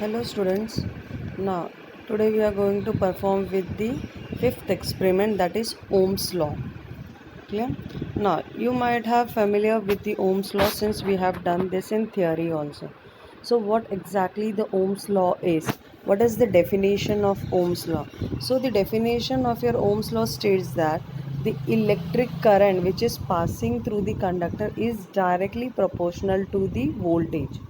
Hello students. Now today we are going to perform with the fifth experiment, that is Ohm's law. Clear? Now you might have familiar with the Ohm's law since we have done this in theory also. So what exactly the Ohm's law is? What is the definition of Ohm's law? So the definition of your Ohm's law states that the electric current which is passing through the conductor is directly proportional to the voltage.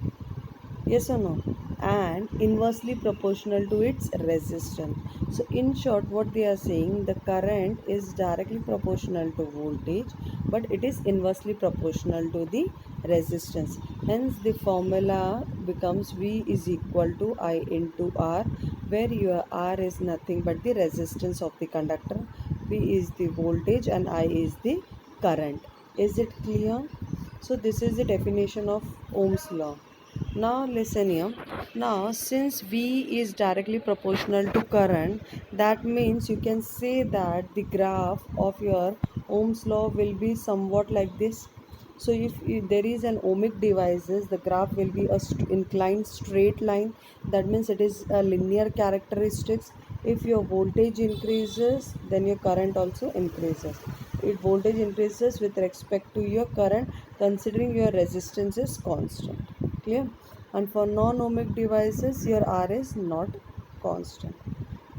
Yes or no? And inversely proportional to its resistance. So in short, what they are saying, the current is directly proportional to voltage, but it is inversely proportional to the resistance. Hence the formula becomes V is equal to I into R, where your R is nothing but the resistance of the conductor, V is the voltage, and I is the current. Is it clear? So this is the definition of Ohm's law. Now listen here. Now since V is directly proportional to current, that means you can say that the graph of your Ohm's law will be somewhat like this. So if there is an ohmic devices, the graph will be a inclined straight line. That means it is a linear characteristics. If your voltage increases, then your current also increases. If voltage increases with respect to your current, considering your resistance is constant. Clear? And for non-ohmic devices, your R is not constant.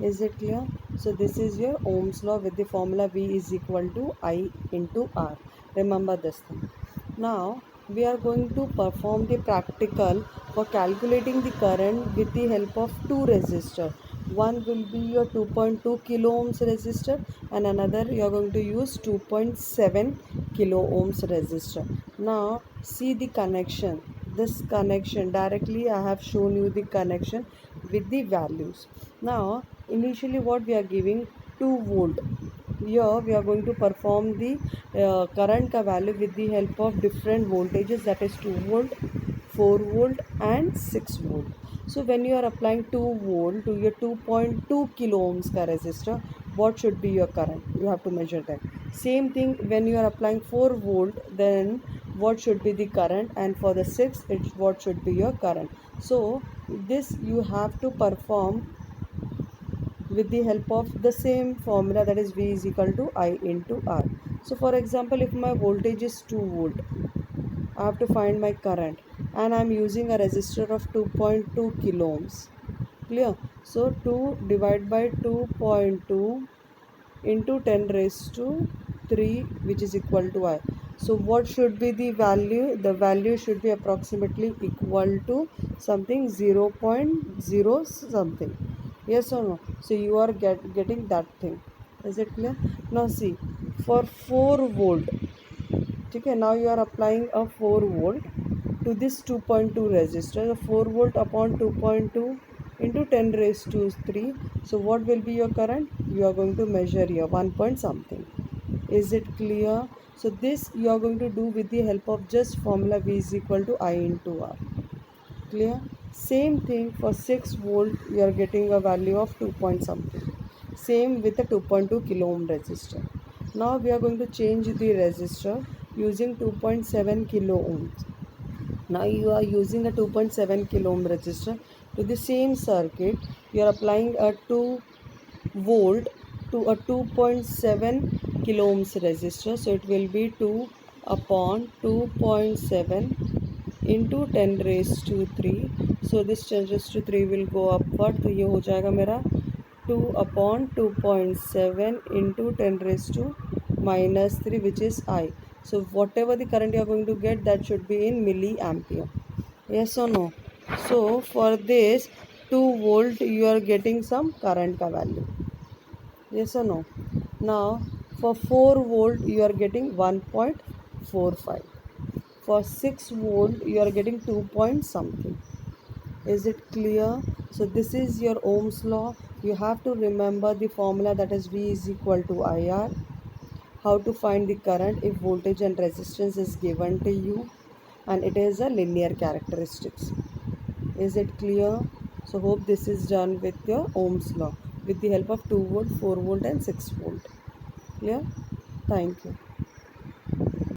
Is it clear? So this is your Ohm's law with the formula V is equal to I into R. Remember this thing. Now we are going to perform the practical for calculating the current with the help of two resistors. One will be your 2.2 kilo ohms resistor, and another you are going to use 2.7 kilo ohms resistor. Now see the connection. This connection directly I have shown you the connection with the values. Now initially what we are giving, 2 volt. Here we are going to perform the current ka value with the help of different voltages, that is 2 volt, 4 volt and 6 volt. So when you are applying 2 volt to your 2.2 kilo ohms ka resistor, what should be your current? You have to measure that. Same thing when you are applying 4 volt, then what should be the current, and for the 6 it's what should be your current. So this you have to perform with the help of the same formula, that is V is equal to I into R. So for example, if my voltage is 2 volt, I have to find my current, and I am using a resistor of 2.2 kilo ohms. Clear? So 2 divided by 2.2 into 10 raised to 3, which is equal to I. So what should be the value? The value should be approximately equal to something 0.0 something. Yes or no? So you are getting that thing. Is it clear? Now see, for 4 volt, okay, now you are applying a 4 volt to this 2.2 resistor. The 4 volt upon 2.2 into 10 raised to 3. So what will be your current? You are going to measure here 1 point something. Is it clear? So this you are going to do with the help of just formula V is equal to I into R. Clear? Same thing for 6 volt, you are getting a value of 2 point something. Same with the 2.2 kilo ohm resistor. Now we are going to change the resistor using 2.7 kilo ohms. Now you are using a 2.7 kilo ohm resistor to the same circuit. You are applying a 2 volt to a 2.7 kilo ohms resistor. So it will be 2 upon 2.7 into 10 raised to 3. So this 10 raised to 3 will go upward. तो ये हो जाएगा मेरा 2 upon 2.7 into 10 raised to minus 3, which is I. So whatever the current you are going to get, that should be in milliampere. Yes or no? So for this 2 volt you are getting some current ka value. Yes or no? Now for 4 volt you are getting 1.45. For 6 volt you are getting 2 point something. Is it clear? So this is your Ohm's law. You have to remember the formula, that is V is equal to IR. How to find the current if voltage and resistance is given to you, and it is a linear characteristics. Is it clear? So hope this is done with your Ohm's law with the help of 2 volt, 4 volt and 6 volt. Clear? Thank you.